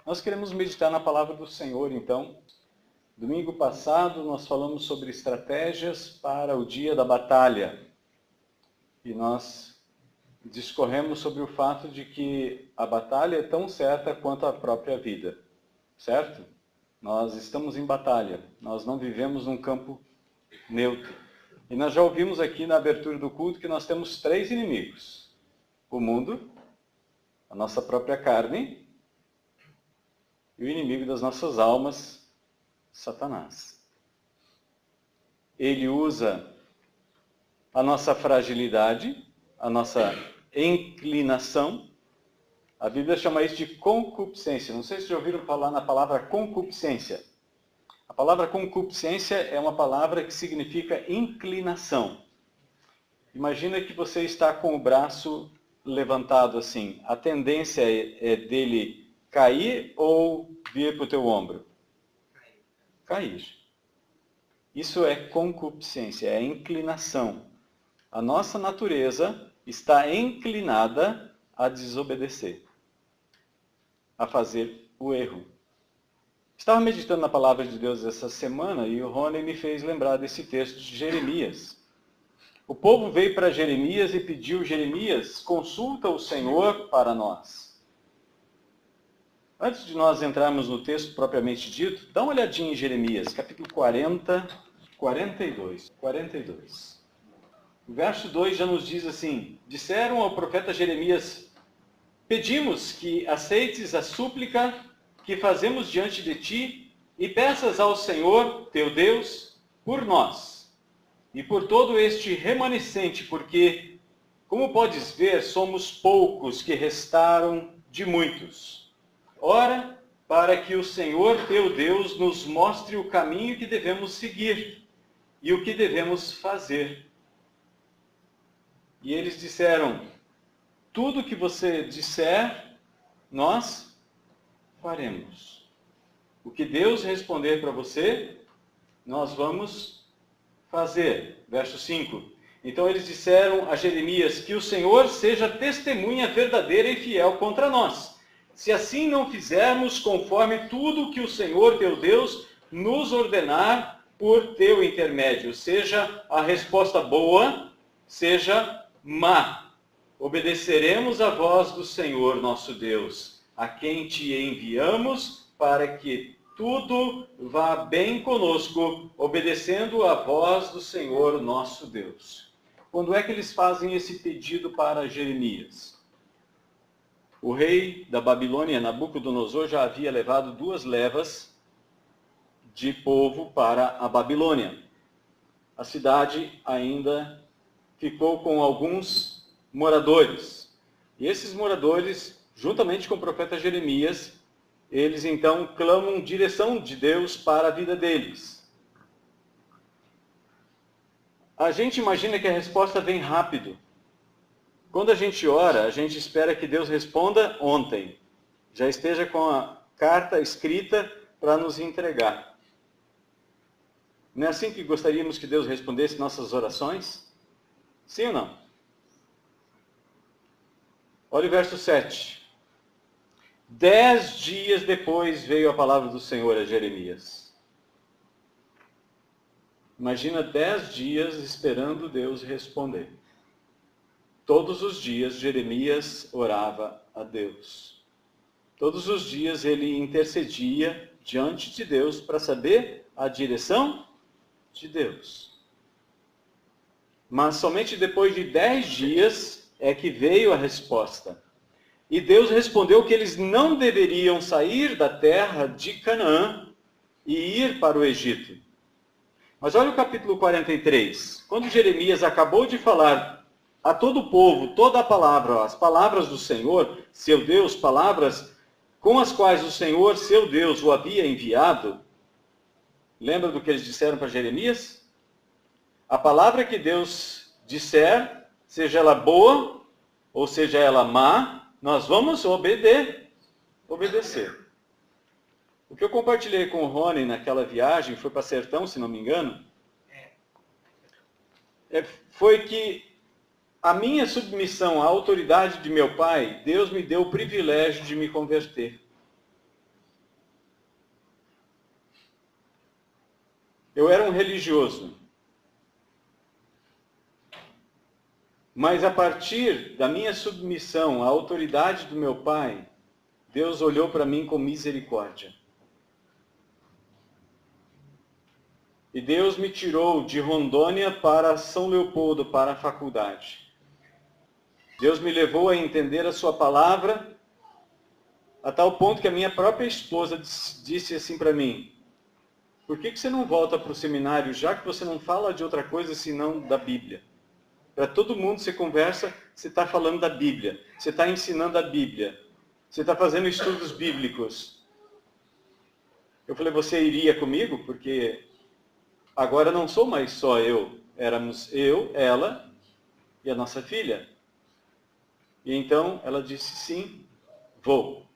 Nós queremos meditar na palavra do Senhor, então. Domingo passado nós falamos sobre estratégias para o dia da batalha. E nós discorremos sobre o fato de que a batalha é tão certa quanto a própria vida. Certo? Nós estamos em batalha. Nós não vivemos num campo neutro. E nós já ouvimos aqui na abertura do culto que nós temos 3 inimigos. O mundo, a nossa própria carne e o inimigo das nossas almas, Satanás. Ele usa a nossa fragilidade, a nossa inclinação. A Bíblia chama isso de concupiscência. Não sei se já ouviram falar na palavra concupiscência. A palavra concupiscência é uma palavra que significa inclinação. Imagina que você está com o braço levantado assim. A tendência é dele cair ou vir para o teu ombro? Cair. Isso é concupiscência, é inclinação. A nossa natureza está inclinada a desobedecer, a fazer o erro. Estava meditando na palavra de Deus essa semana e o Rony me fez lembrar desse texto de Jeremias. O povo veio para Jeremias e pediu: Jeremias, consulta o Senhor para nós. Antes de nós entrarmos no texto propriamente dito, dá uma olhadinha em Jeremias, capítulo 42. O verso 2 já nos diz assim: disseram ao profeta Jeremias: pedimos que aceites a súplica que fazemos diante de ti e peças ao Senhor, teu Deus, por nós e por todo este remanescente, porque, como podes ver, somos poucos que restaram de muitos. Ora, para que o Senhor, teu Deus, nos mostre o caminho que devemos seguir e o que devemos fazer. E eles disseram: tudo que você disser, nós faremos. O que Deus responder para você, nós vamos fazer. Verso 5. Então eles disseram a Jeremias: que o Senhor seja testemunha verdadeira e fiel contra nós, se assim não fizermos conforme tudo que o Senhor teu Deus nos ordenar por teu intermédio, seja a resposta boa, seja má. Obedeceremos à voz do Senhor nosso Deus, a quem te enviamos, para que tudo vá bem conosco, obedecendo à voz do Senhor nosso Deus. Quando é que eles fazem esse pedido para Jeremias? O rei da Babilônia, Nabucodonosor, já havia levado 2 levas de povo para a Babilônia. A cidade ainda ficou com alguns moradores. E esses moradores, juntamente com o profeta Jeremias, eles então clamam direção de Deus para a vida deles. A gente imagina que a resposta vem rápido. Quando a gente ora, a gente espera que Deus responda ontem. Já esteja com a carta escrita para nos entregar. Não é assim que gostaríamos que Deus respondesse nossas orações? Sim ou não? Olha o verso 7. 10 dias depois veio a palavra do Senhor a Jeremias. Imagina 10 dias esperando Deus responder. Todos os dias Jeremias orava a Deus. Todos os dias ele intercedia diante de Deus para saber a direção de Deus. Mas somente depois de 10 dias é que veio a resposta. E Deus respondeu que eles não deveriam sair da terra de Canaã e ir para o Egito. Mas olha o capítulo 43. Quando Jeremias acabou de falar a todo o povo, toda a palavra, as palavras do Senhor, seu Deus, palavras com as quais o Senhor, seu Deus, o havia enviado. Lembra do que eles disseram para Jeremias? A palavra que Deus disser, seja ela boa ou seja ela má, nós vamos obedecer. O que eu compartilhei com o Rony naquela viagem, foi para Sertão, se não me engano, foi que a minha submissão à autoridade de meu pai, Deus me deu o privilégio de me converter. Eu era um religioso. Mas a partir da minha submissão à autoridade do meu pai, Deus olhou para mim com misericórdia. E Deus me tirou de Rondônia para São Leopoldo, para a faculdade. Deus me levou a entender a sua palavra, a tal ponto que a minha própria esposa disse assim para mim: por que você não volta para o seminário, já que você não fala de outra coisa senão da Bíblia? Para todo mundo você conversa, você está falando da Bíblia, você está ensinando a Bíblia, você está fazendo estudos bíblicos. Eu falei, você iria comigo? Porque agora não sou mais só eu, éramos eu, ela e a nossa filha. E então ela disse, sim, vou.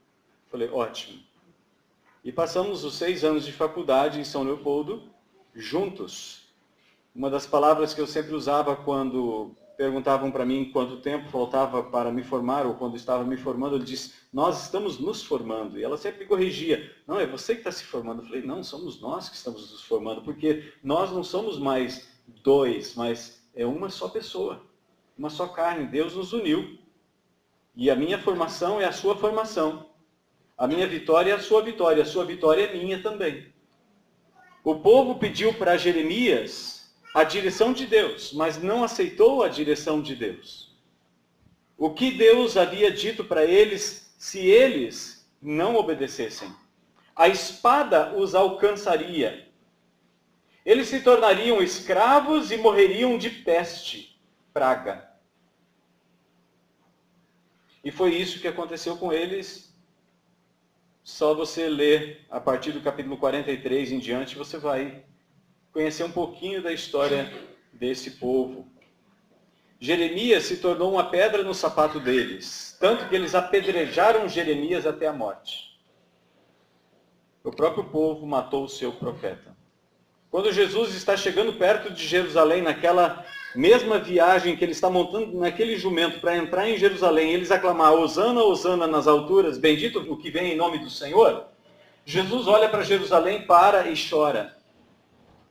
Falei, ótimo. E passamos os 6 anos de faculdade em São Leopoldo, juntos. Uma das palavras que eu sempre usava quando perguntavam para mim quanto tempo faltava para me formar, ou quando estava me formando, eu disse, nós estamos nos formando. E ela sempre me corrigia, não, é você que está se formando. Eu falei, não, somos nós que estamos nos formando, porque nós não somos mais 2, mas é uma só pessoa, uma só carne. Deus nos uniu. E a minha formação é a sua formação. A minha vitória é a sua vitória é minha também. O povo pediu para Jeremias a direção de Deus, mas não aceitou a direção de Deus. O que Deus havia dito para eles, se eles não obedecessem? A espada os alcançaria. Eles se tornariam escravos e morreriam de peste, praga. E foi isso que aconteceu com eles. Só você ler a partir do capítulo 43 em diante, você vai conhecer um pouquinho da história desse povo. Jeremias se tornou uma pedra no sapato deles, tanto que eles apedrejaram Jeremias até a morte. O próprio povo matou o seu profeta. Quando Jesus está chegando perto de Jerusalém, naquela mesma viagem que ele está montando naquele jumento para entrar em Jerusalém, eles aclamam, Hosana, Hosana nas alturas, bendito o que vem em nome do Senhor. Jesus olha para Jerusalém, para e chora.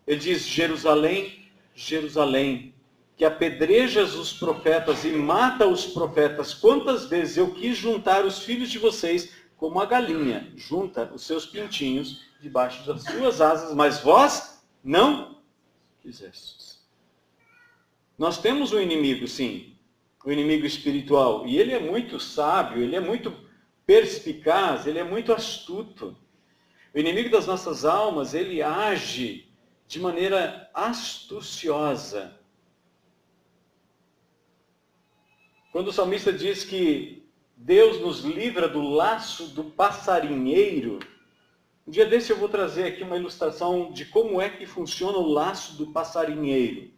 Ele diz, Jerusalém, Jerusalém, que apedrejas os profetas e mata os profetas, quantas vezes eu quis juntar os filhos de vocês, como a galinha junta os seus pintinhos debaixo das suas asas, mas vós não quisestes. Nós temos um inimigo, sim, o inimigo espiritual, e ele é muito sábio, ele é muito perspicaz, ele é muito astuto. O inimigo das nossas almas, ele age de maneira astuciosa. Quando o salmista diz que Deus nos livra do laço do passarinheiro, um dia desse eu vou trazer aqui uma ilustração de como é que funciona o laço do passarinheiro.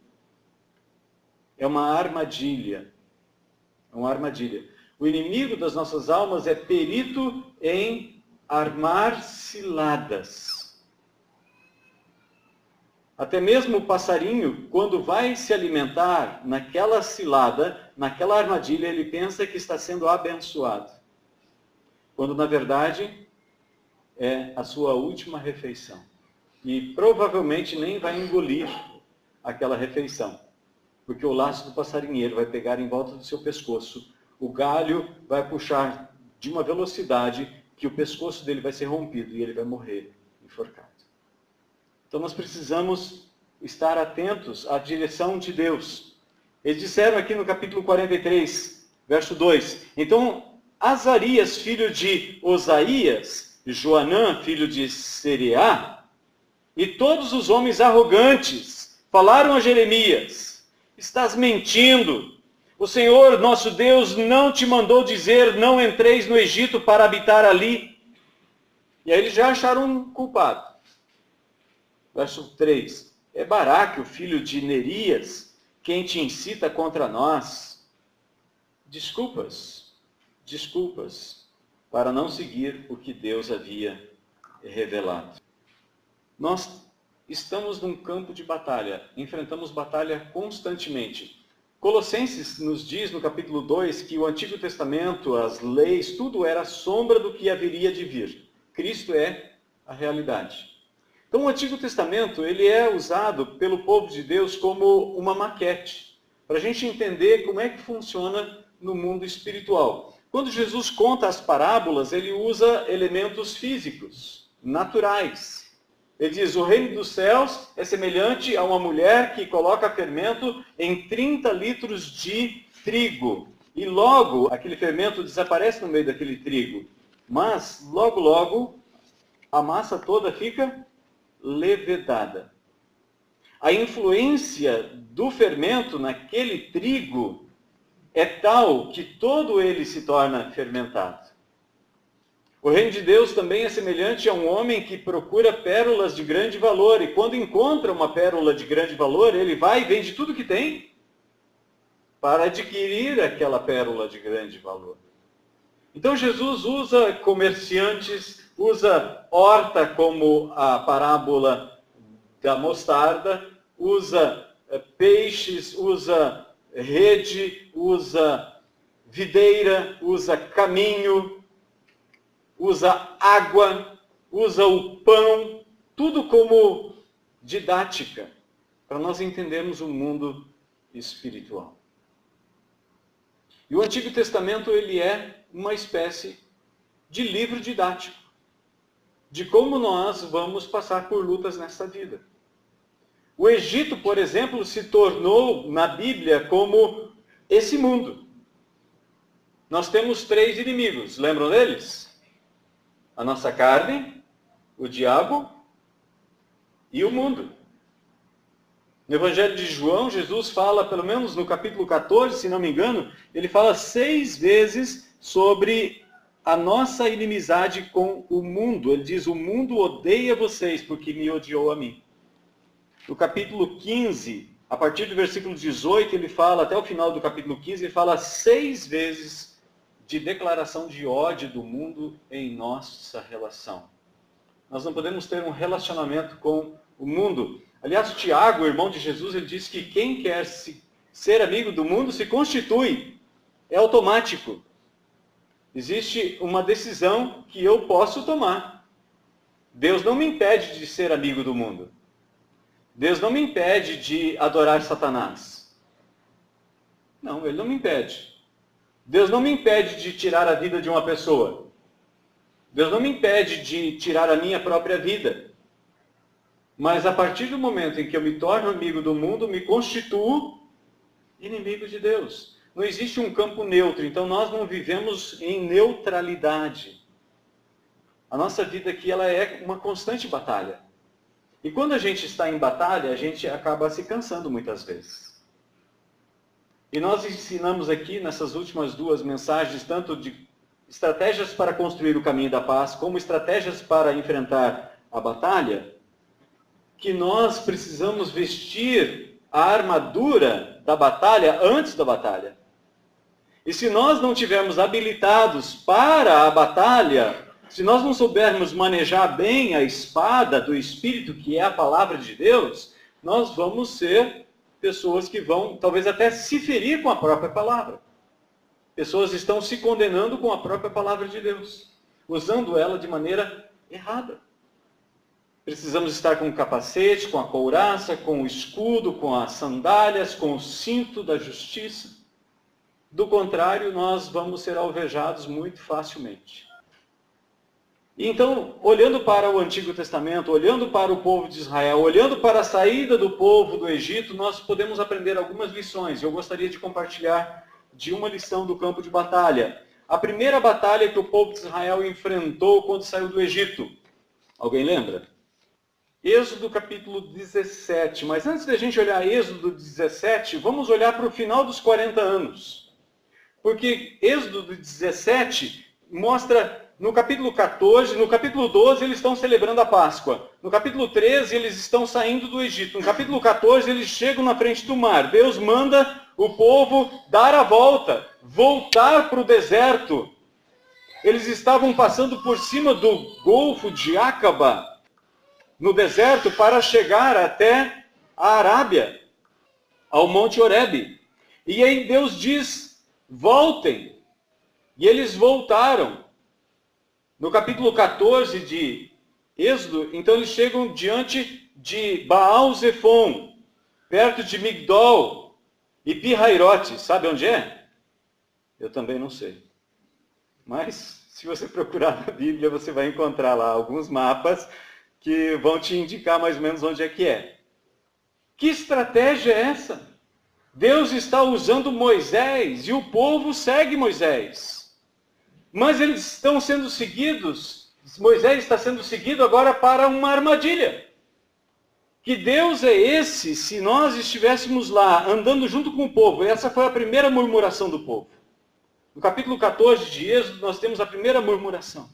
É uma armadilha. É uma armadilha. O inimigo das nossas almas é perito em armar ciladas. Até mesmo o passarinho, quando vai se alimentar naquela cilada, naquela armadilha, ele pensa que está sendo abençoado. Quando, na verdade, é a sua última refeição. E provavelmente nem vai engolir aquela refeição. Porque o laço do passarinheiro vai pegar em volta do seu pescoço. O galho vai puxar de uma velocidade que o pescoço dele vai ser rompido e ele vai morrer enforcado. Então nós precisamos estar atentos à direção de Deus. Eles disseram aqui no capítulo 43, verso 2. Então, Azarias, filho de Osaías, Joanã, filho de Sereá, e todos os homens arrogantes falaram a Jeremias, estás mentindo. O Senhor, nosso Deus, não te mandou dizer, não entreis no Egito para habitar ali. E aí eles já acharam um culpado. Verso 3. É Baraque, o filho de Nerias, quem te incita contra nós. Desculpas para não seguir o que Deus havia revelado. Nós estamos num campo de batalha, enfrentamos batalha constantemente. Colossenses nos diz no capítulo 2 que o Antigo Testamento, as leis, tudo era sombra do que haveria de vir. Cristo é a realidade. Então o Antigo Testamento ele é usado pelo povo de Deus como uma maquete, para a gente entender como é que funciona no mundo espiritual. Quando Jesus conta as parábolas, ele usa elementos físicos, naturais. Ele diz, o reino dos céus é semelhante a uma mulher que coloca fermento em 30 litros de trigo. E logo, aquele fermento desaparece no meio daquele trigo. Mas, logo, a massa toda fica levedada. A influência do fermento naquele trigo é tal que todo ele se torna fermentado. O reino de Deus também é semelhante a um homem que procura pérolas de grande valor, e quando encontra uma pérola de grande valor, ele vai e vende tudo que tem para adquirir aquela pérola de grande valor. Então Jesus usa comerciantes, usa horta como a parábola da mostarda, usa peixes, usa rede, usa videira, usa caminho, usa água, usa o pão, tudo como didática, para nós entendermos o mundo espiritual. E o Antigo Testamento ele é uma espécie de livro didático, de como nós vamos passar por lutas nessa vida. O Egito, por exemplo, se tornou na Bíblia como esse mundo. Nós temos 3 inimigos, lembram deles? A nossa carne, o diabo e o mundo. No Evangelho de João, Jesus fala, pelo menos no capítulo 14, se não me engano, ele fala 6 vezes sobre a nossa inimizade com o mundo. Ele diz, o mundo odeia vocês porque me odiou a mim. No capítulo 15, a partir do versículo 18, ele fala, até o final do capítulo 15, ele fala 6 vezes de declaração de ódio do mundo em nossa relação. Nós não podemos ter um relacionamento com o mundo. Aliás, Tiago, o irmão de Jesus, ele diz que quem quer ser amigo do mundo se constitui. É automático. Existe uma decisão que eu posso tomar. Deus não me impede de ser amigo do mundo. Deus não me impede de adorar Satanás. Não, ele não me impede. Deus não me impede de tirar a vida de uma pessoa. Deus não me impede de tirar a minha própria vida. Mas a partir do momento em que eu me torno amigo do mundo, me constituo inimigo de Deus. Não existe um campo neutro, então nós não vivemos em neutralidade. A nossa vida aqui ela é uma constante batalha. E quando a gente está em batalha, a gente acaba se cansando muitas vezes. E nós ensinamos aqui, nessas últimas 2 mensagens, tanto de estratégias para construir o caminho da paz, como estratégias para enfrentar a batalha, que nós precisamos vestir a armadura da batalha antes da batalha. E se nós não estivermos habilitados para a batalha, se nós não soubermos manejar bem a espada do Espírito, que é a palavra de Deus, nós vamos ser pessoas que vão, talvez até se ferir com a própria palavra. Pessoas estão se condenando com a própria palavra de Deus, usando ela de maneira errada. Precisamos estar com o capacete, com a couraça, com o escudo, com as sandálias, com o cinto da justiça. Do contrário, nós vamos ser alvejados muito facilmente. E então, olhando para o Antigo Testamento, olhando para o povo de Israel, olhando para a saída do povo do Egito, nós podemos aprender algumas lições. Eu gostaria de compartilhar de uma lição do campo de batalha. A primeira batalha que o povo de Israel enfrentou quando saiu do Egito. Alguém lembra? Êxodo capítulo 17. Mas antes da gente olhar Êxodo 17, vamos olhar para o final dos 40 anos. Porque Êxodo 17 mostra... No capítulo 14, no capítulo 12, eles estão celebrando a Páscoa. No capítulo 13, eles estão saindo do Egito. No capítulo 14, eles chegam na frente do mar. Deus manda o povo dar a volta, voltar para o deserto. Eles estavam passando por cima do Golfo de Acaba, no deserto, para chegar até a Arábia, ao Monte Horebe. E aí Deus diz, voltem. E eles voltaram. No capítulo 14 de Êxodo, então eles chegam diante de Baal-Zefon, perto de Migdol e Pi-Hairote. Sabe onde é? Eu também não sei. Mas, se você procurar na Bíblia, você vai encontrar lá alguns mapas que vão te indicar mais ou menos onde é que é. Que estratégia é essa? Deus está usando Moisés e o povo segue Moisés. Mas eles estão sendo seguidos, Moisés está sendo seguido agora para uma armadilha. Que Deus é esse se nós estivéssemos lá andando junto com o povo? Essa foi a primeira murmuração do povo. No capítulo 14 de Êxodo, nós temos a primeira murmuração.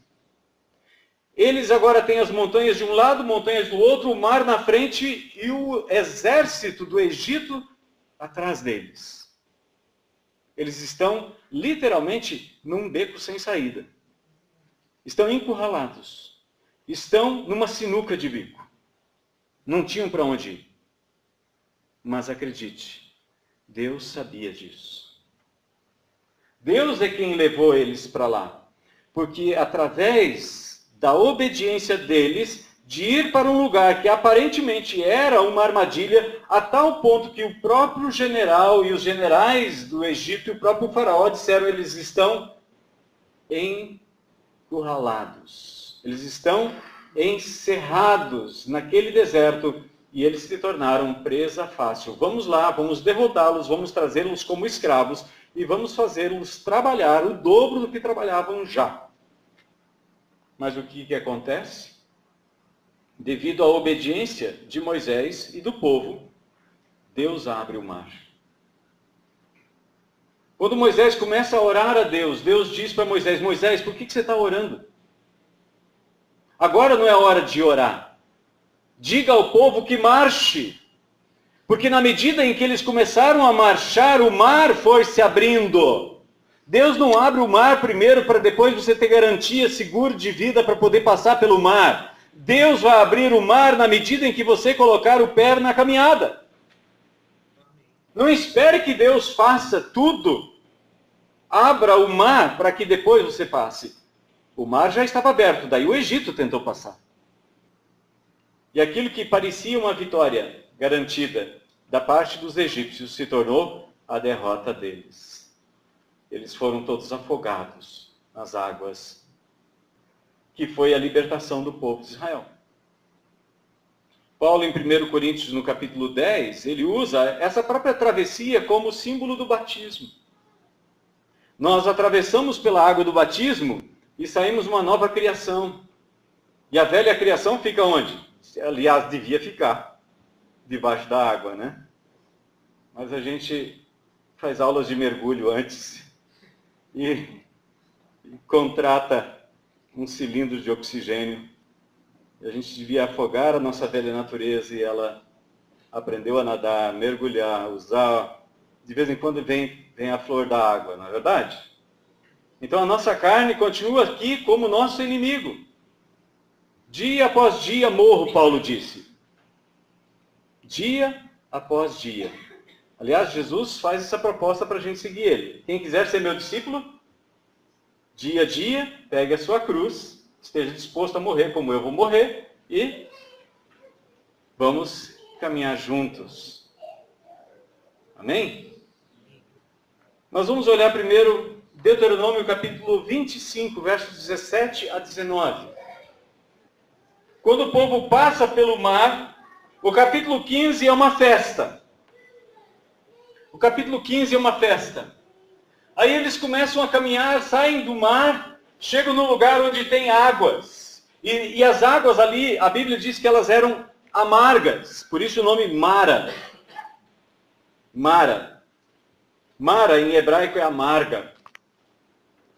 Eles agora têm as montanhas de um lado, montanhas do outro, o mar na frente e o exército do Egito atrás deles. Eles estão literalmente num beco sem saída. Estão encurralados. Estão numa sinuca de bico. Não tinham para onde ir. Mas acredite, Deus sabia disso. Deus é quem levou eles para lá. Porque através da obediência deles, de ir para um lugar que aparentemente era uma armadilha, a tal ponto que o próprio general e os generais do Egito e o próprio faraó disseram: eles estão encurralados. Eles estão encerrados naquele deserto e eles se tornaram presa fácil. Vamos lá, vamos derrotá-los, vamos trazê-los como escravos e vamos fazê-los trabalhar o dobro do que trabalhavam já. Mas o que acontece? Devido à obediência de Moisés e do povo, Deus abre o mar. Quando Moisés começa a orar a Deus, Deus diz para Moisés: Moisés, por que você está orando? Agora não é hora de orar. Diga ao povo que marche. Porque na medida em que eles começaram a marchar, o mar foi se abrindo. Deus não abre o mar primeiro para depois você ter garantia segura de vida para poder passar pelo mar. Deus vai abrir o mar na medida em que você colocar o pé na caminhada. Não espere que Deus faça tudo. Abra o mar para que depois você passe. O mar já estava aberto, daí o Egito tentou passar. E aquilo que parecia uma vitória garantida da parte dos egípcios se tornou a derrota deles. Eles foram todos afogados nas águas, que foi a libertação do povo de Israel. Paulo, em 1 Coríntios, no capítulo 10, ele usa essa própria travessia como símbolo do batismo. Nós atravessamos pela água do batismo e saímos uma nova criação. E a velha criação fica onde? Aliás, devia ficar debaixo da água, né? Mas a gente faz aulas de mergulho antes e contrata um cilindro de oxigênio. E a gente devia afogar a nossa velha natureza e ela aprendeu a nadar, mergulhar, usar. De vez em quando vem a flor da água, não é verdade? Então a nossa carne continua aqui como nosso inimigo. Dia após dia morro, Paulo disse. Dia após dia. Aliás, Jesus faz essa proposta para a gente seguir ele. Quem quiser ser meu discípulo, dia a dia, pegue a sua cruz, esteja disposto a morrer como eu vou morrer e vamos caminhar juntos. Amém? Nós vamos olhar primeiro Deuteronômio capítulo 25, versos 17 a 19. Quando o povo passa pelo mar, o capítulo 15 é uma festa. O capítulo 15 é uma festa. Aí eles começam a caminhar, saem do mar, chegam no lugar onde tem águas. E as águas ali, a Bíblia diz que elas eram amargas. Por isso o nome Mara. Mara. Mara em hebraico é amarga.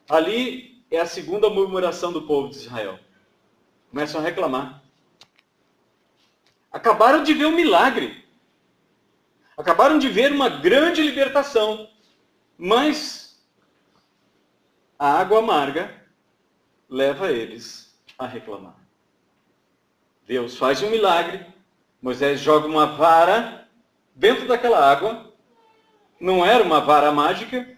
Ali é a segunda murmuração do povo de Israel. Começam a reclamar. Acabaram de ver um milagre. Acabaram de ver uma grande libertação. Mas a água amarga leva eles a reclamar. Deus faz um milagre. Moisés joga uma vara dentro daquela água. Não era uma vara mágica.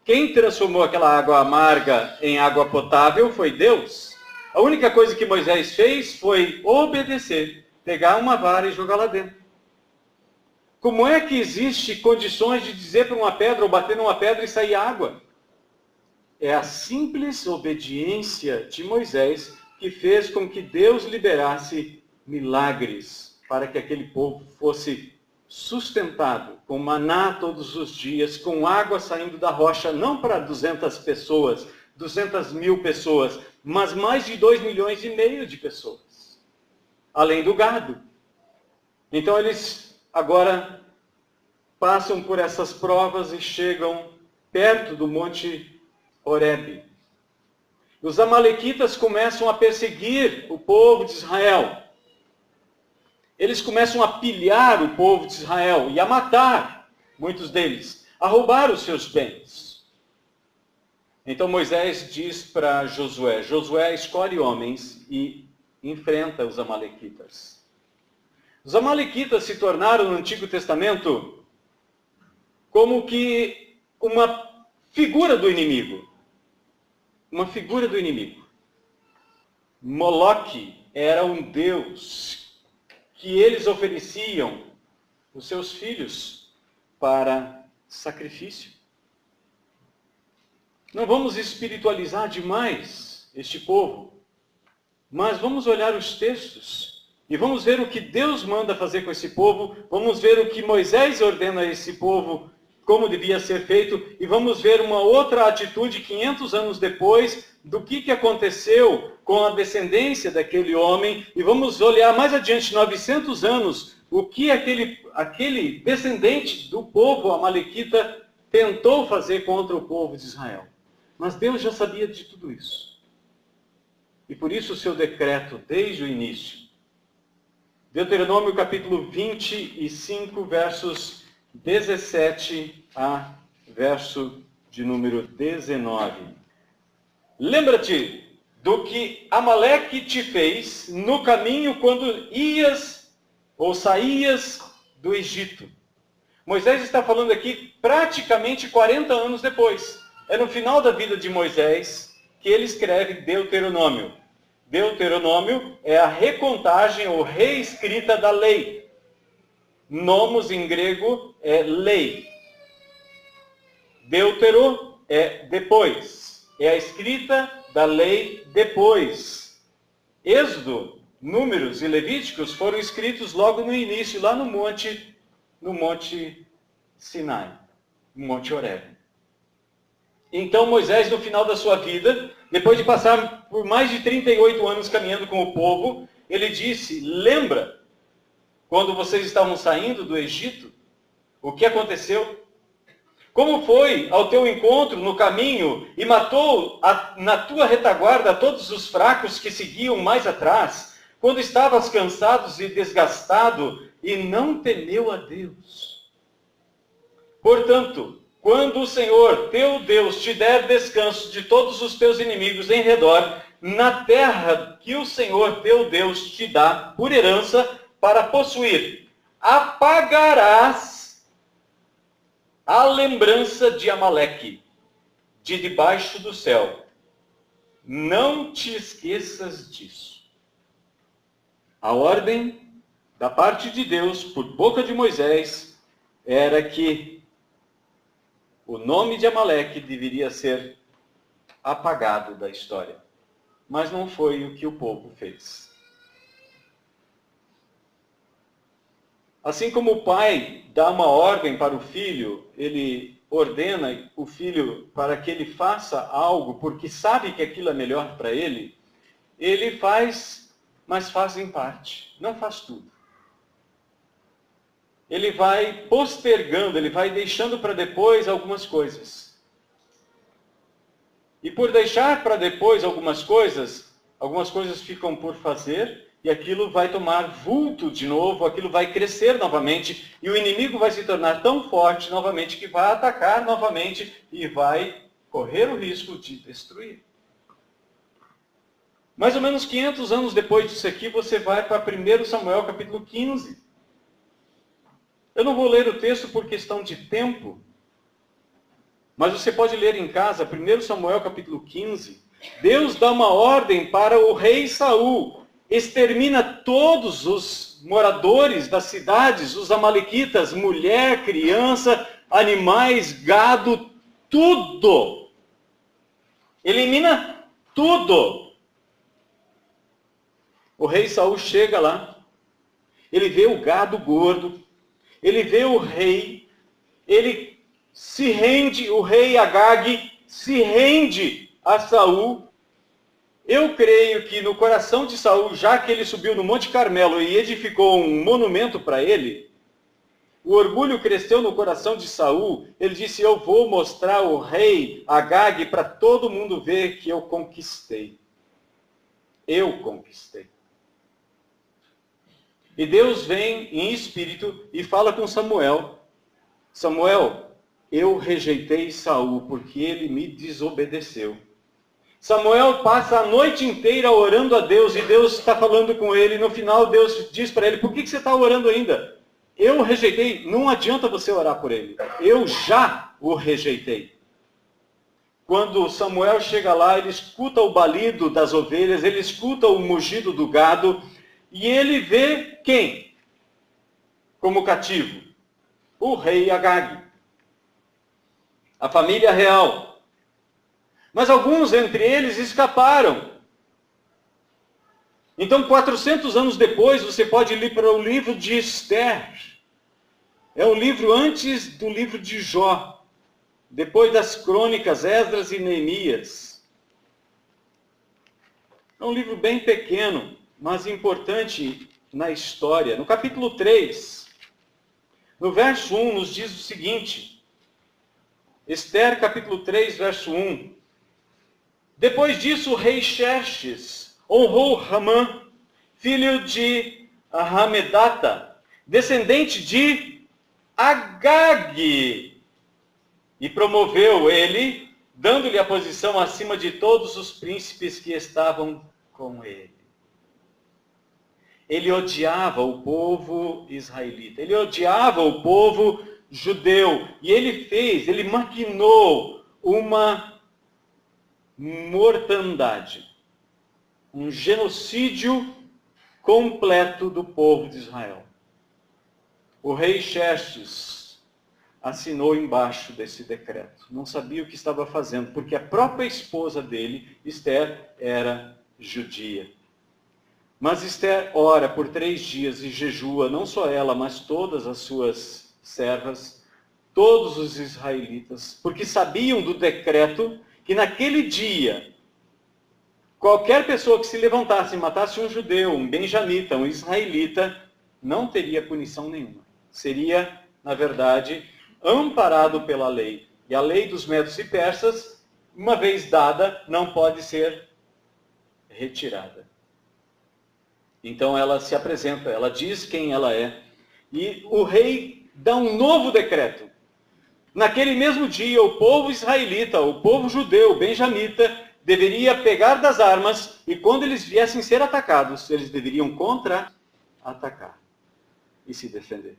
Quem transformou aquela água amarga em água potável foi Deus. A única coisa que Moisés fez foi obedecer, pegar uma vara e jogar lá dentro. Como é que existe condições de dizer para uma pedra ou bater numa pedra e sair água? É a simples obediência de Moisés que fez com que Deus liberasse milagres para que aquele povo fosse sustentado com maná todos os dias, com água saindo da rocha, não para 200 pessoas, 200.000 pessoas, mas mais de 2,5 milhões de pessoas, além do gado. Então eles agora passam por essas provas e chegam perto do Monte Horebe. Os amalequitas começam a perseguir o povo de Israel. Eles começam a pilhar o povo de Israel e a matar muitos deles, a roubar os seus bens. Então Moisés diz para Josué, Josué escolhe homens e enfrenta os amalequitas. Os amalequitas se tornaram no Antigo Testamento como que uma figura do inimigo. Uma figura do inimigo. Moloque era um deus que eles ofereciam os seus filhos para sacrifício. Não vamos espiritualizar demais este povo, mas vamos olhar os textos e vamos ver o que Deus manda fazer com esse povo, vamos ver o que Moisés ordena a esse povo, como devia ser feito, e vamos ver uma outra atitude 500 anos depois do que aconteceu com a descendência daquele homem, e vamos olhar mais adiante, 900 anos, o que aquele descendente do povo amalequita tentou fazer contra o povo de Israel. Mas Deus já sabia de tudo isso. E por isso o seu decreto, desde o início. Deuteronômio capítulo 25, versos 17 a verso de número 19. Lembra-te do que Amaleque te fez no caminho quando ias ou saías do Egito. Moisés está falando aqui praticamente 40 anos depois. É no final da vida de Moisés que ele escreve Deuteronômio. Deuteronômio é a recontagem ou reescrita da lei. Nomos em grego é lei. Deutero é depois. É a escrita da lei depois. Êxodo, Números e Levíticos foram escritos logo no início, lá no Monte Sinai, no Monte Horebe. Então Moisés, no final da sua vida, depois de passar por mais de 38 anos caminhando com o povo, ele disse, lembra, quando vocês estavam saindo do Egito, o que aconteceu? Como foi ao teu encontro no caminho e matou na tua retaguarda todos os fracos que seguiam mais atrás, quando estavas cansado e desgastado e não temeu a Deus? Portanto, quando o Senhor, teu Deus, te der descanso de todos os teus inimigos em redor, na terra que o Senhor, teu Deus, te dá por herança para possuir, apagarás a lembrança de Amaleque, de debaixo do céu. Não te esqueças disso. A ordem da parte de Deus, por boca de Moisés, era que o nome de Amaleque deveria ser apagado da história. Mas não foi o que o povo fez. Assim como o pai dá uma ordem para o filho, ele ordena o filho para que ele faça algo, porque sabe que aquilo é melhor para ele, ele faz, mas faz em parte, não faz tudo. Ele vai postergando, ele vai deixando para depois algumas coisas. E por deixar para depois algumas coisas ficam por fazer, e aquilo vai tomar vulto de novo, aquilo vai crescer novamente, e o inimigo vai se tornar tão forte novamente que vai atacar novamente e vai correr o risco de destruir. Mais ou menos 500 anos depois disso aqui, você vai para 1 Samuel capítulo 15. Eu não vou ler o texto por questão de tempo, mas você pode ler em casa 1 Samuel capítulo 15, Deus dá uma ordem para o rei Saul. Extermina todos os moradores das cidades, os amalequitas, mulher, criança, animais, gado, tudo. Elimina tudo. O rei Saul chega lá, ele vê o gado gordo, ele vê o rei, ele se rende, o rei Agag se rende a Saul. Eu creio que no coração de Saul, já que ele subiu no Monte Carmelo e edificou um monumento para ele, o orgulho cresceu no coração de Saul. Ele disse: eu vou mostrar o rei Agag para todo mundo ver que eu conquistei. Eu conquistei. E Deus vem em espírito e fala com Samuel: Samuel, eu rejeitei Saul porque ele me desobedeceu. Samuel passa a noite inteira orando a Deus e Deus está falando com ele. No final Deus diz para ele: por que você está orando ainda? Eu rejeitei, não adianta você orar por ele. Eu já o rejeitei. Quando Samuel chega lá, ele escuta o balido das ovelhas, ele escuta o mugido do gado, e ele vê quem como cativo? O rei Agag, a família real. Mas alguns entre eles escaparam. Então, 400 anos depois, você pode ler para o livro de Esther. É o livro antes do livro de Jó, depois das crônicas, Esdras e Neemias. É um livro bem pequeno, mas importante na história. No capítulo 3, no verso 1, nos diz o seguinte. Esther, capítulo 3, verso 1. Depois disso, o rei Xerxes honrou Ramã, filho de Hamedata, descendente de Agag, e promoveu ele, dando-lhe a posição acima de todos os príncipes que estavam com ele. Ele odiava o povo israelita, ele odiava o povo judeu, e ele maquinou uma mortandade, um genocídio completo do povo de Israel. O rei Xerxes assinou embaixo desse decreto. Não sabia o que estava fazendo, porque a própria esposa dele, Esther, era judia. Mas Esther ora por 3 dias e jejua, não só ela, mas todas as suas servas, todos os israelitas, porque sabiam do decreto que naquele dia, qualquer pessoa que se levantasse e matasse um judeu, um benjamita, um israelita, não teria punição nenhuma. Seria, na verdade, amparado pela lei. E a lei dos medos e persas, uma vez dada, não pode ser retirada. Então ela se apresenta, ela diz quem ela é. E o rei dá um novo decreto. Naquele mesmo dia, o povo israelita, o povo judeu, o benjamita, deveria pegar das armas e quando eles viessem ser atacados, eles deveriam contra-atacar e se defender.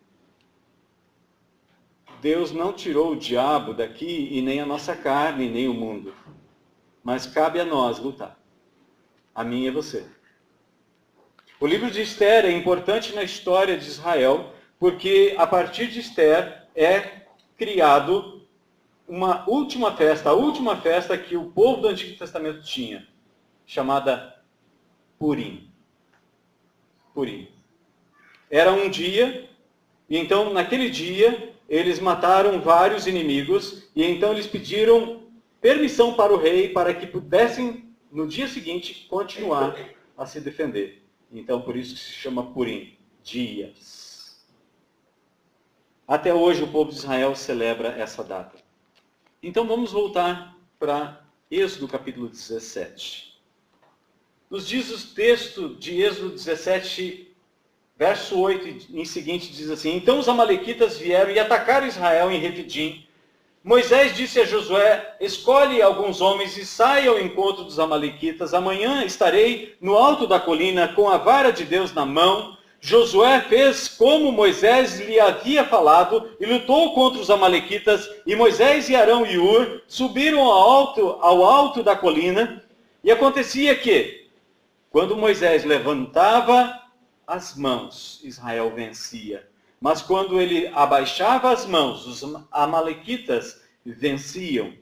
Deus não tirou o diabo daqui e nem a nossa carne, nem o mundo. Mas cabe a nós lutar. A mim e a você. O livro de Esther é importante na história de Israel, porque a partir de Esther é criado uma última festa, a última festa que o povo do Antigo Testamento tinha, chamada Purim. Purim. Era um dia, e então naquele dia eles mataram vários inimigos, e então eles pediram permissão para o rei para que pudessem, no dia seguinte, continuar a se defender. Então por isso que se chama Purim, dias. Até hoje o povo de Israel celebra essa data. Então vamos voltar para Êxodo capítulo 17. Nos diz o texto de Êxodo 17, verso 8 em seguinte, diz assim: então os amalequitas vieram e atacaram Israel em Refidim. Moisés disse a Josué: escolhe alguns homens e saia ao encontro dos amalequitas. Amanhã estarei no alto da colina com a vara de Deus na mão. Josué fez como Moisés lhe havia falado e lutou contra os amalequitas. E Moisés e Arão e Ur subiram ao alto da colina. E acontecia que, quando Moisés levantava as mãos, Israel vencia. Mas quando ele abaixava as mãos, os amalequitas venciam.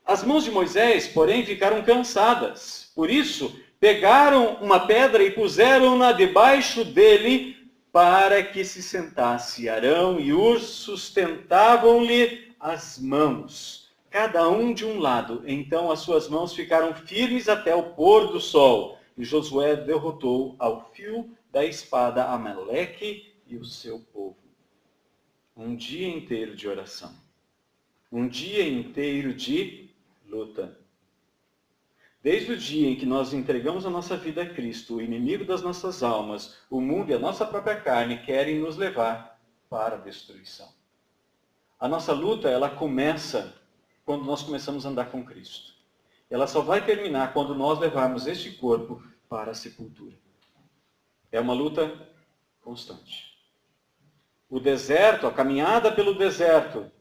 As mãos de Moisés, porém, ficaram cansadas. Por isso, pegaram uma pedra e puseram-na debaixo dele para que se sentasse. Arão e Hur sustentavam-lhe as mãos, cada um de um lado. Então as suas mãos ficaram firmes até o pôr do sol. E Josué derrotou ao fio da espada Amaleque e o seu povo. Um dia inteiro de oração. Um dia inteiro de luta. Desde o dia em que nós entregamos a nossa vida a Cristo, o inimigo das nossas almas, o mundo e a nossa própria carne querem nos levar para a destruição. A nossa luta, ela começa quando nós começamos a andar com Cristo. Ela só vai terminar quando nós levarmos este corpo para a sepultura. É uma luta constante. O deserto, a caminhada pelo deserto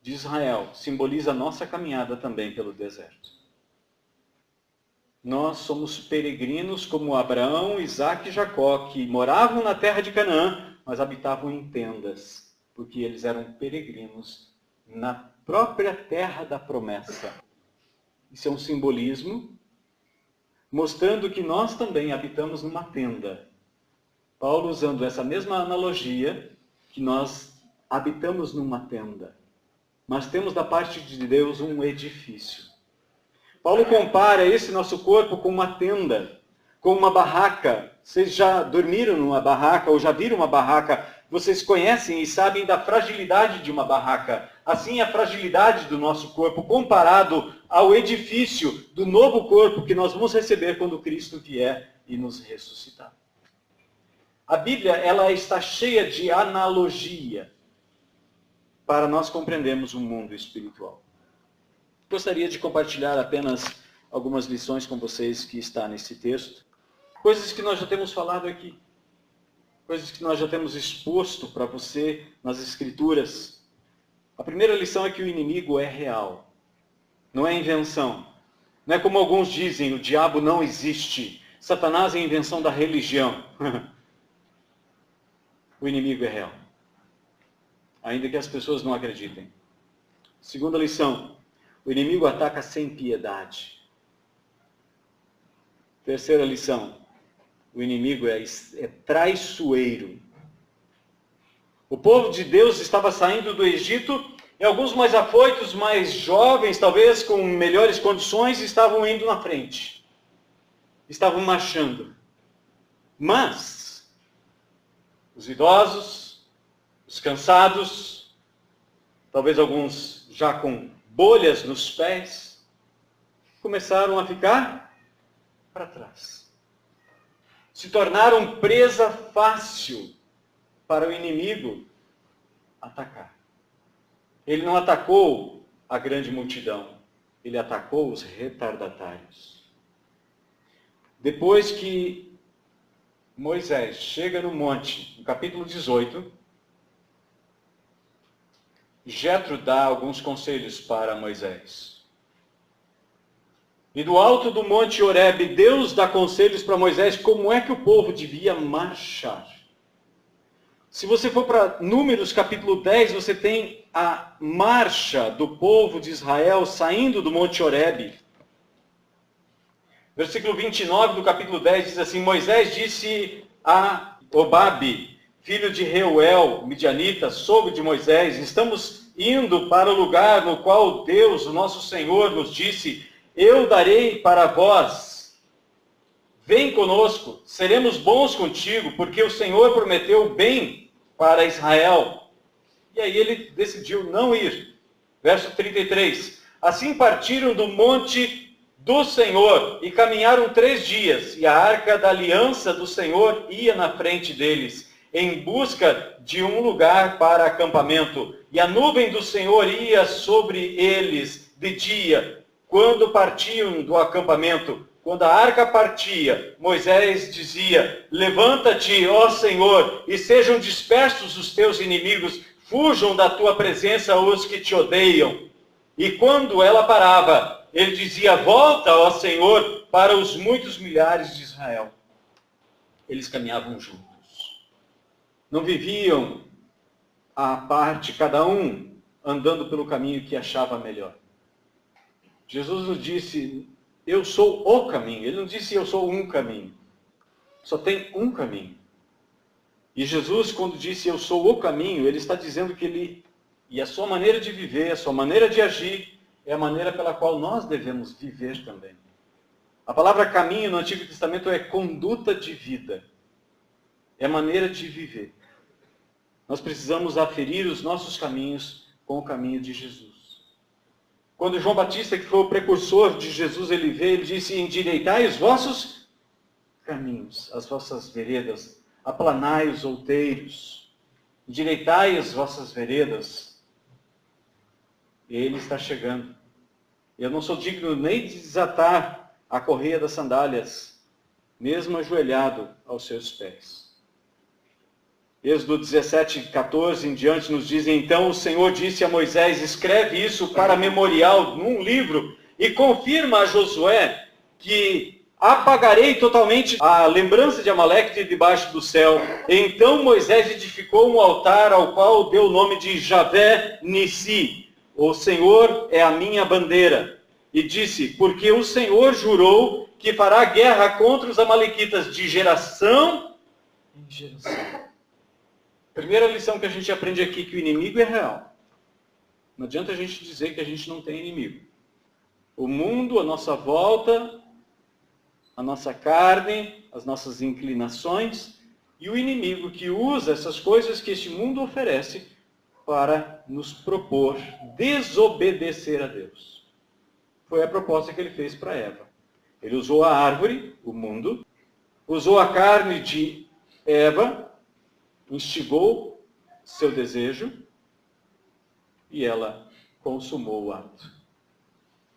de Israel, simboliza a nossa caminhada também pelo deserto. Nós somos peregrinos como Abraão, Isaque e Jacó, que moravam na terra de Canaã, mas habitavam em tendas, porque eles eram peregrinos na própria terra da promessa. Isso é um simbolismo, mostrando que nós também habitamos numa tenda. Paulo usando essa mesma analogia, que nós habitamos numa tenda, mas temos da parte de Deus um edifício. Paulo compara esse nosso corpo com uma tenda, com uma barraca. Vocês já dormiram numa barraca ou já viram uma barraca? Vocês conhecem e sabem da fragilidade de uma barraca. Assim, a fragilidade do nosso corpo comparado ao edifício do novo corpo que nós vamos receber quando Cristo vier e nos ressuscitar. A Bíblia, ela está cheia de analogia para nós compreendermos o mundo espiritual. Gostaria de compartilhar apenas algumas lições com vocês que está nesse texto. Coisas que nós já temos falado aqui. Coisas que nós já temos exposto para você nas Escrituras. A primeira lição é que o inimigo é real. Não é invenção. Não é como alguns dizem, o diabo não existe. Satanás é invenção da religião. O inimigo é real. Ainda que as pessoas não acreditem. Segunda lição. O inimigo ataca sem piedade. Terceira lição. O inimigo é traiçoeiro. O povo de Deus estava saindo do Egito e alguns mais afoitos, mais jovens, talvez com melhores condições, estavam indo na frente. Estavam marchando. Mas os idosos, os cansados, talvez alguns já com bolhas nos pés, começaram a ficar para trás. Se tornaram presa fácil para o inimigo atacar. Ele não atacou a grande multidão, ele atacou os retardatários. Depois que Moisés chega no monte, no capítulo 18, Jetro dá alguns conselhos para Moisés. E do alto do monte Horebe, Deus dá conselhos para Moisés como é que o povo devia marchar. Se você for para Números capítulo 10, você tem a marcha do povo de Israel saindo do monte Horebe. Versículo 29 do capítulo 10 diz assim: Moisés disse a Obabe, filho de Reuel, midianita, sogro de Moisés, estamos indo para o lugar no qual Deus, o nosso Senhor, nos disse, eu darei para vós, vem conosco, seremos bons contigo, porque o Senhor prometeu bem para Israel. E aí ele decidiu não ir. Verso 33, assim partiram do monte do Senhor e caminharam 3 dias, e a arca da aliança do Senhor ia na frente deles, em busca de um lugar para acampamento. E a nuvem do Senhor ia sobre eles de dia, quando partiam do acampamento. Quando a arca partia, Moisés dizia, levanta-te, ó Senhor, e sejam dispersos os teus inimigos, fujam da tua presença os que te odeiam. E quando ela parava, ele dizia: volta, ó Senhor, para os muitos milhares de Israel. Eles caminhavam juntos. Não viviam à parte, cada um andando pelo caminho que achava melhor. Jesus nos disse: eu sou o caminho. Ele não disse: eu sou um caminho. Só tem um caminho. E Jesus, quando disse: eu sou o caminho, ele está dizendo que ele, e a sua maneira de viver, a sua maneira de agir, é a maneira pela qual nós devemos viver também. A palavra caminho no Antigo Testamento é conduta de vida. É maneira de viver. Nós precisamos aferir os nossos caminhos com o caminho de Jesus. Quando João Batista, que foi o precursor de Jesus, ele veio, ele disse: endireitai os vossos caminhos, as vossas veredas, aplanai os outeiros, endireitai as vossas veredas. E ele está chegando. Eu não sou digno nem de desatar a correia das sandálias, mesmo ajoelhado aos seus pés. Êxodo 17, 14 em diante nos dizem: então o Senhor disse a Moisés: escreve isso para memorial num livro e confirma a Josué que apagarei totalmente a lembrança de Amaleque de debaixo do céu. Então Moisés edificou um altar ao qual deu o nome de Javé Nissi. O Senhor é a minha bandeira. E disse: porque o Senhor jurou que fará guerra contra os amalequitas de geração em geração. Primeira lição que a gente aprende aqui, que o inimigo é real. Não adianta a gente dizer que a gente não tem inimigo. O mundo, a nossa volta, a nossa carne, as nossas inclinações, e o inimigo que usa essas coisas que este mundo oferece para nos propor desobedecer a Deus. Foi a proposta que ele fez para Eva. Ele usou a árvore, o mundo, usou a carne de Eva, instigou seu desejo e ela consumou o ato.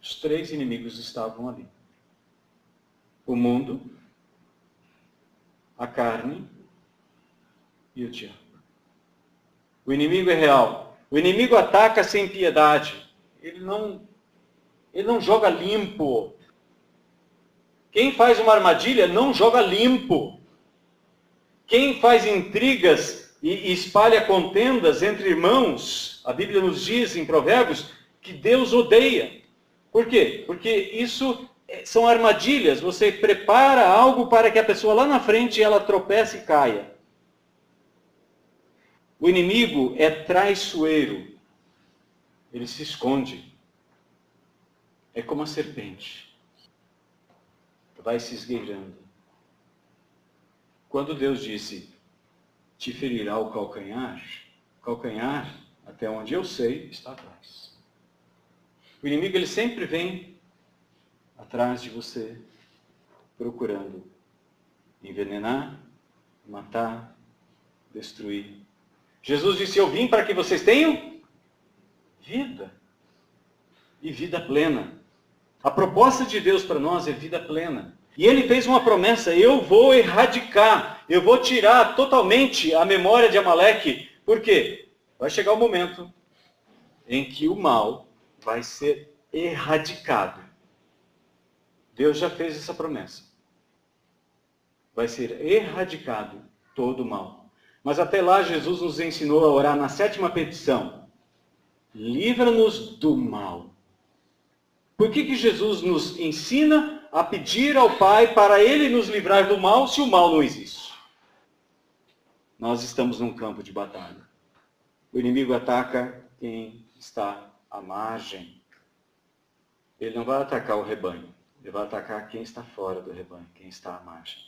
Os três inimigos estavam ali: o mundo, a carne e o diabo. O inimigo é real. O inimigo ataca sem piedade. Ele não joga limpo. Quem faz uma armadilha não joga limpo. Quem faz intrigas e espalha contendas entre irmãos, a Bíblia nos diz em Provérbios que Deus odeia. Por quê? Porque isso são armadilhas. Você prepara algo para que a pessoa lá na frente ela tropece e caia. O inimigo é traiçoeiro. Ele se esconde. É como a serpente. Vai se esgueirando. Quando Deus disse: te ferirá o calcanhar, até onde eu sei, está atrás. O inimigo, ele sempre vem atrás de você, procurando envenenar, matar, destruir. Jesus disse: eu vim para que vocês tenham vida. E vida plena. A proposta de Deus para nós é vida plena. E ele fez uma promessa: eu vou erradicar, eu vou tirar totalmente a memória de Amaleque. Por quê? Vai chegar o momento em que o mal vai ser erradicado. Deus já fez essa promessa. Vai ser erradicado todo o mal. Mas até lá Jesus nos ensinou a orar na 7ª petição: livra-nos do mal. Por que Jesus nos ensina a pedir ao Pai para Ele nos livrar do mal, se o mal não existe? Nós estamos num campo de batalha. O inimigo ataca quem está à margem. Ele não vai atacar o rebanho. Ele vai atacar quem está fora do rebanho, quem está à margem.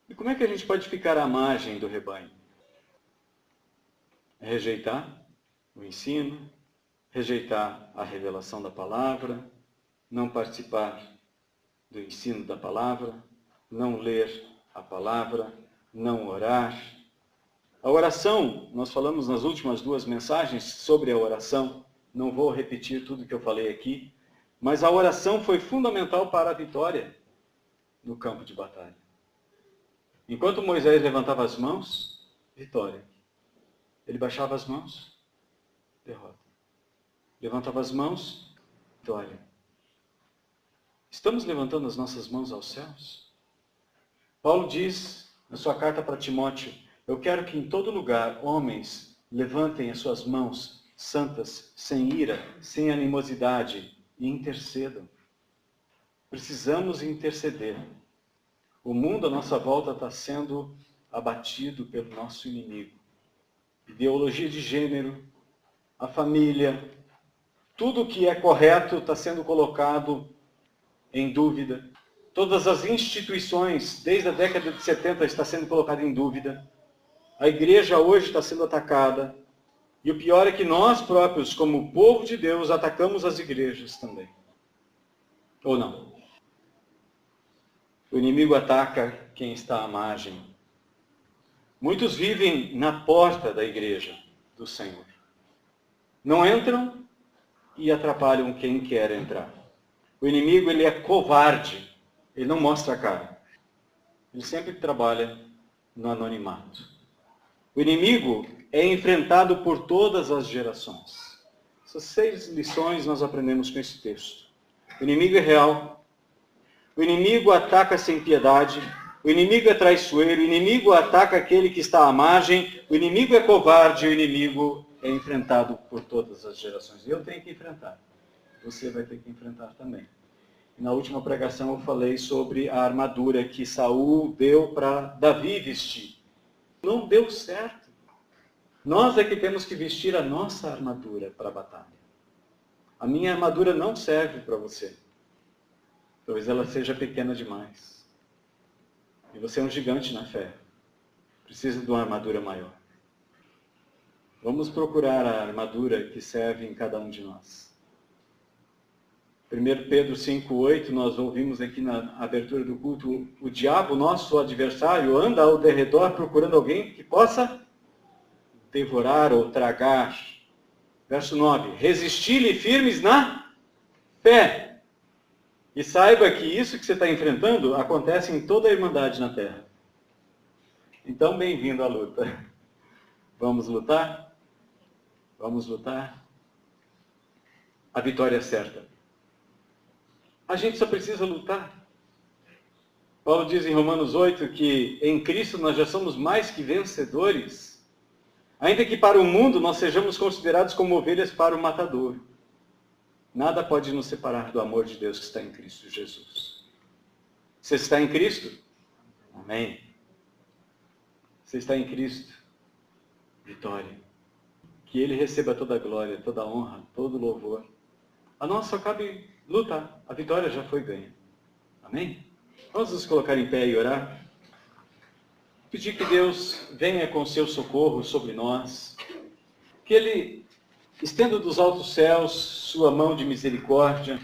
E como é que a gente pode ficar à margem do rebanho? É rejeitar o ensino, rejeitar a revelação da palavra, não participar do ensino da palavra, não ler a palavra, não orar. A oração, nós falamos nas últimas 2 mensagens sobre a oração, não vou repetir tudo que eu falei aqui, mas a oração foi fundamental para a vitória no campo de batalha. Enquanto Moisés levantava as mãos, vitória. Ele baixava as mãos, derrota. Levantava as mãos, vitória. Estamos levantando as nossas mãos aos céus? Paulo diz na sua carta para Timóteo: eu quero que em todo lugar homens levantem as suas mãos santas, sem ira, sem animosidade, e intercedam. Precisamos interceder. O mundo à nossa volta está sendo abatido pelo nosso inimigo. Ideologia de gênero, a família, tudo que é correto está sendo colocado em dúvida. Todas as instituições, desde a década de 70, está sendo colocada em dúvida. A igreja hoje está sendo atacada. E o pior é que nós próprios, como povo de Deus, atacamos as igrejas também. Ou não? O inimigo ataca quem está à margem. Muitos vivem na porta da igreja do Senhor. Não entram e atrapalham quem quer entrar. O inimigo, ele é covarde. Ele não mostra a cara. Ele sempre trabalha no anonimato. O inimigo é enfrentado por todas as gerações. Essas 6 lições nós aprendemos com esse texto. O inimigo é real. O inimigo ataca sem piedade. O inimigo é traiçoeiro. O inimigo ataca aquele que está à margem. O inimigo é covarde. O inimigo é enfrentado por todas as gerações. Eu tenho que enfrentar. Você vai ter que enfrentar também. Na última pregação eu falei sobre a armadura que Saul deu para Davi vestir. Não deu certo. Nós é que temos que vestir a nossa armadura para a batalha. A minha armadura não serve para você. Talvez ela seja pequena demais. E você é um gigante na fé. Precisa de uma armadura maior. Vamos procurar a armadura que serve em cada um de nós. 1 Pedro 5,8, nós ouvimos aqui na abertura do culto, o diabo, nosso adversário, anda ao derredor procurando alguém que possa devorar ou tragar. Verso 9, resisti-lhe firmes na fé. E saiba que isso que você está enfrentando acontece em toda a irmandade na terra. Então, bem-vindo à luta. Vamos lutar? Vamos lutar? A vitória é certa. A gente só precisa lutar. Paulo diz em Romanos 8 que em Cristo nós já somos mais que vencedores. Ainda que para o mundo nós sejamos considerados como ovelhas para o matador. Nada pode nos separar do amor de Deus que está em Cristo Jesus. Você está em Cristo? Amém. Você está em Cristo? Vitória. Que Ele receba toda a glória, toda a honra, todo o louvor. A nós só cabe lutar. A vitória já foi ganha. Amém? Vamos nos colocar em pé e orar. Pedir que Deus venha com seu socorro sobre nós. Que Ele estenda dos altos céus sua mão de misericórdia.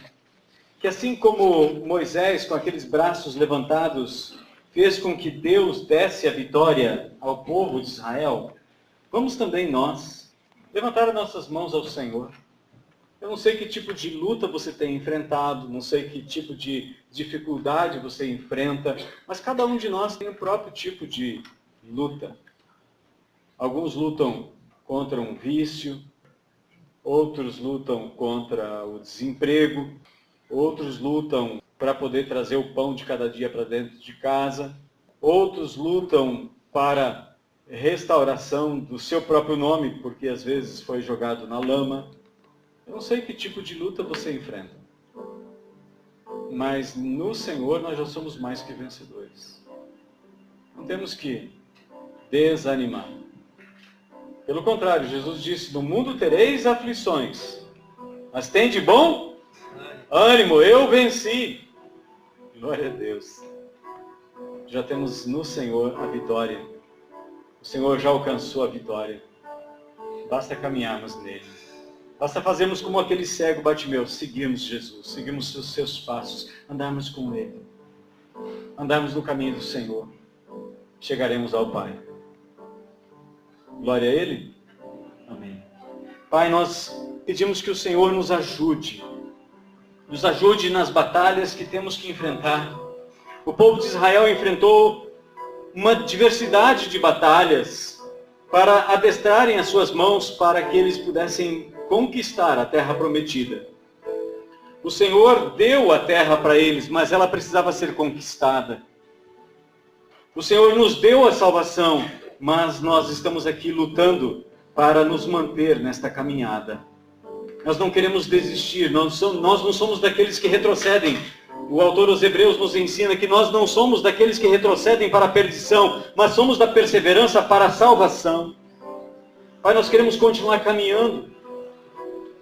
Que assim como Moisés, com aqueles braços levantados, fez com que Deus desse a vitória ao povo de Israel, vamos também nós levantar as nossas mãos ao Senhor. Eu não sei que tipo de luta você tem enfrentado, não sei que tipo de dificuldade você enfrenta, mas cada um de nós tem o próprio tipo de luta. Alguns lutam contra um vício, outros lutam contra o desemprego, outros lutam para poder trazer o pão de cada dia para dentro de casa, outros lutam para restauração do seu próprio nome, porque às vezes foi jogado na lama. Eu não sei que tipo de luta você enfrenta, mas no Senhor nós já somos mais que vencedores. Não temos que desanimar. Pelo contrário, Jesus disse, no mundo tereis aflições, mas tem de bom ânimo, eu venci. Glória a Deus. Já temos no Senhor a vitória. O Senhor já alcançou a vitória. Basta caminharmos nele. Basta fazermos como aquele cego Bartimeu, seguirmos Jesus, seguirmos os seus passos, andarmos com Ele. Andarmos no caminho do Senhor. Chegaremos ao Pai. Glória a Ele. Amém. Pai, nós pedimos que o Senhor nos ajude. Nos ajude nas batalhas que temos que enfrentar. O povo de Israel enfrentou uma diversidade de batalhas para adestrarem as suas mãos para que eles pudessem conquistar a terra prometida. O Senhor deu a terra para eles, mas ela precisava ser conquistada. O Senhor nos deu a salvação, mas nós estamos aqui lutando para nos manter nesta caminhada. Nós não queremos desistir, nós não somos daqueles que retrocedem. O autor aos Hebreus nos ensina que nós não somos daqueles que retrocedem para a perdição, mas somos da perseverança para a salvação. Pai, nós queremos continuar caminhando.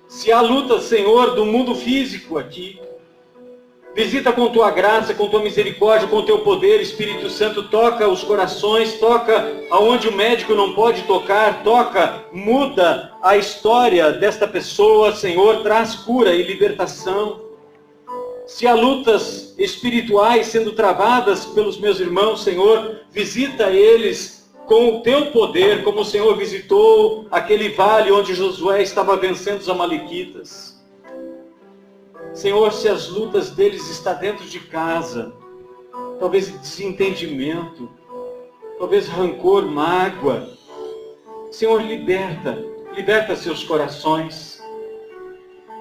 Se há luta, Senhor, do mundo físico aqui, visita com Tua graça, com Tua misericórdia, com Teu poder, Espírito Santo, toca os corações, toca aonde o médico não pode tocar, toca, muda a história desta pessoa, Senhor, traz cura e libertação. Se há lutas espirituais sendo travadas pelos meus irmãos, Senhor, visita eles com o Teu poder, como o Senhor visitou aquele vale onde Josué estava vencendo os amalequitas. Senhor, se as lutas deles estão dentro de casa, talvez desentendimento, talvez rancor, mágoa, Senhor, liberta seus corações,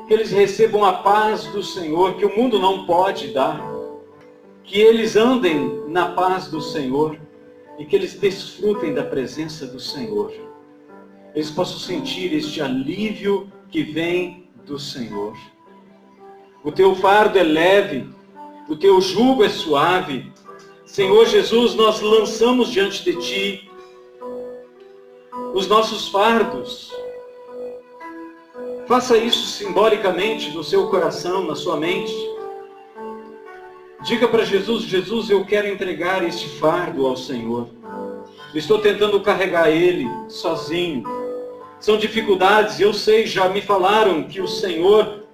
que eles recebam a paz do Senhor, que o mundo não pode dar, que eles andem na paz do Senhor e que eles desfrutem da presença do Senhor. Eles possam sentir este alívio que vem do Senhor. O Teu fardo é leve, o Teu jugo é suave. Senhor Jesus, nós lançamos diante de Ti os nossos fardos. Faça isso simbolicamente no seu coração, na sua mente. Diga para Jesus: Jesus, eu quero entregar este fardo ao Senhor. Estou tentando carregar ele sozinho. São dificuldades, eu sei, já me falaram que o Senhor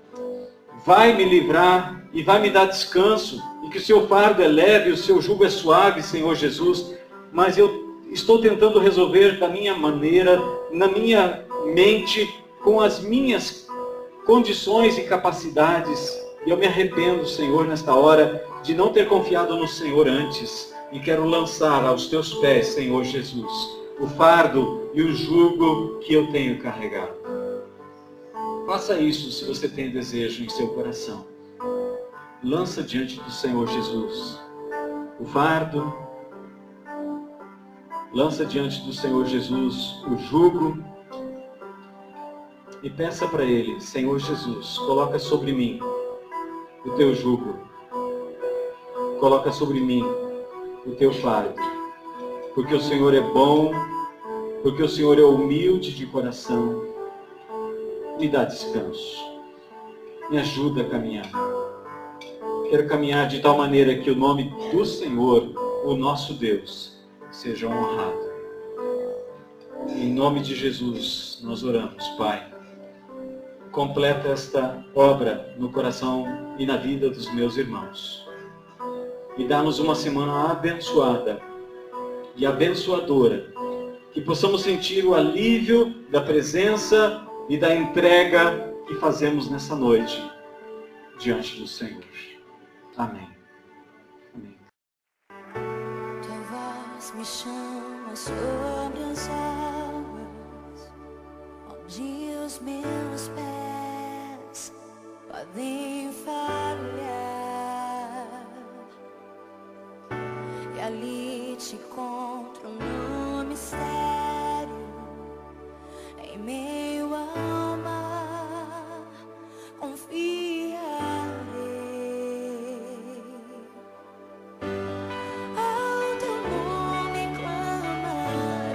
vai me livrar e vai me dar descanso, e que o seu fardo é leve, o seu jugo é suave, Senhor Jesus, mas eu estou tentando resolver da minha maneira, na minha mente, com as minhas condições e capacidades, e eu me arrependo, Senhor, nesta hora, de não ter confiado no Senhor antes, e quero lançar aos Teus pés, Senhor Jesus, o fardo e o jugo que eu tenho carregado. Faça isso se você tem desejo em seu coração. Lança diante do Senhor Jesus o fardo. Lança diante do Senhor Jesus o jugo. E peça para Ele: Senhor Jesus, coloca sobre mim o Teu jugo. Coloca sobre mim o Teu fardo. Porque o Senhor é bom, porque o Senhor é humilde de coração. Me dá descanso. Me ajuda a caminhar. Quero caminhar de tal maneira que o nome do Senhor, o nosso Deus, seja honrado. Em nome de Jesus, nós oramos, Pai. Completa esta obra no coração e na vida dos meus irmãos. E dá-nos uma semana abençoada e abençoadora. Que possamos sentir o alívio da presença e da entrega que fazemos nessa noite diante do Senhor. Amém. Amém. Tua voz me chama sobre as águas, onde os meus pés podem falhar, e ali te encontro no mistério, em meio ao mar, confiarei. Ao teu nome clamarei,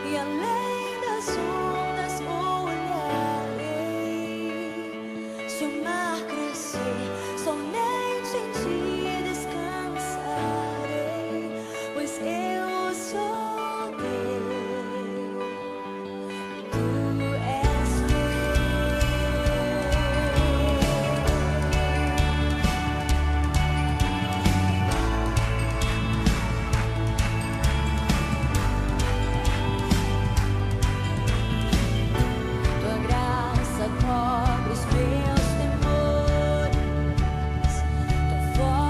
e além das ondas olharei. Se o mar crescer, somente em ti descansarei, pois eu sou cobre os meus temores, tua voz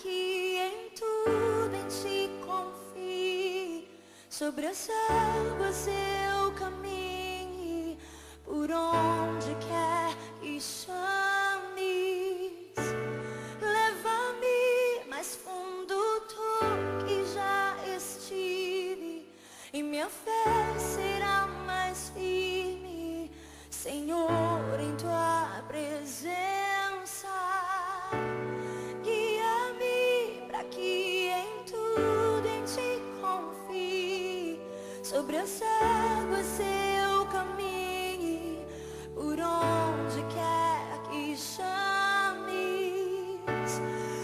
que em tudo em ti confie. Sobre as águas eu caminhe, por onde quer que chames. Leva-me mais fundo do que já estive, e minha fé será mais firme, Senhor, em tua presença. Guia-me para que em tudo em ti confie. Sobre as águas eu caminhe, por onde quer que chames.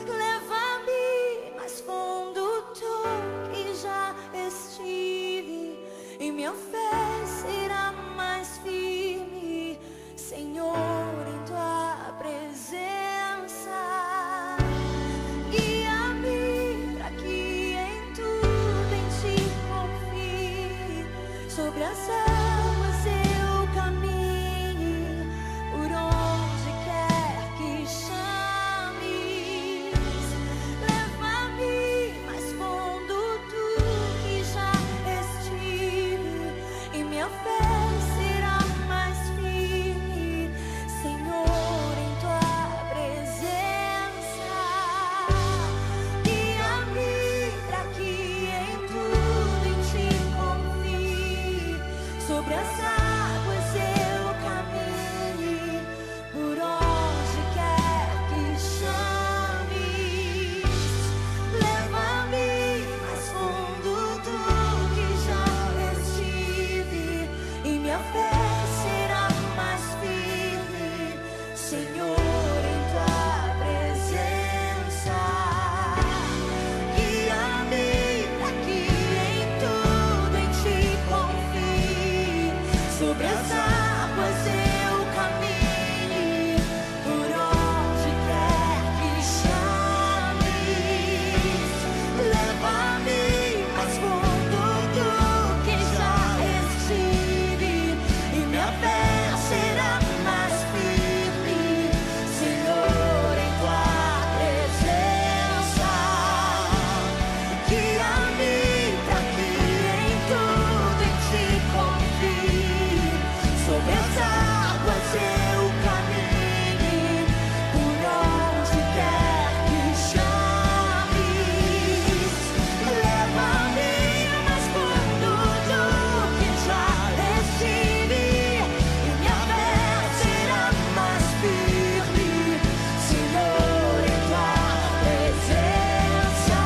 Leva-me mais fundo do que já estive, e minha fé será mais firme, Senhor, em tua presença. Guia-me para que em tudo em ti confie. Sobre as águas eu caminhe, por onde quer que chames. Leva-me mais fundo do que já estive, e minha fé será mais firme, Senhor, em tua presença. Guia-me para que em tudo em ti confie. Sobre as águas eu caminhe, por onde quer que chames. Leva-me mais fundo do que já estive, e minha fé será mais firme, Senhor, em tua presença. Guia-me para que em tudo em ti confie. Sobre as águas eu caminhe, por onde quer que chames. Leva-me mais fundo do que já estive, e minha fé será mais firme, Senhor, em tua presença. Guia-me para que em tudo em ti confie. Sobre as águas eu caminhe, por onde quer que chames. Leva-me mais fundo do que já estive, e minha fé será mais firme, Senhor, em tua presença.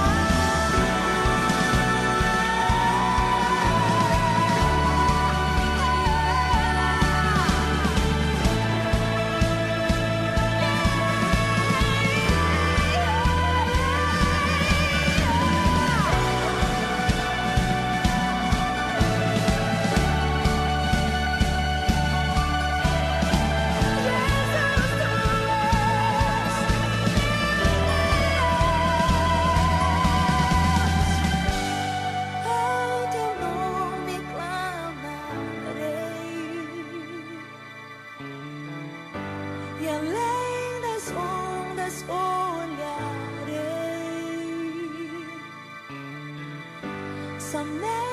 Ao teu nome clamarei, e além das ondas olharei. Somente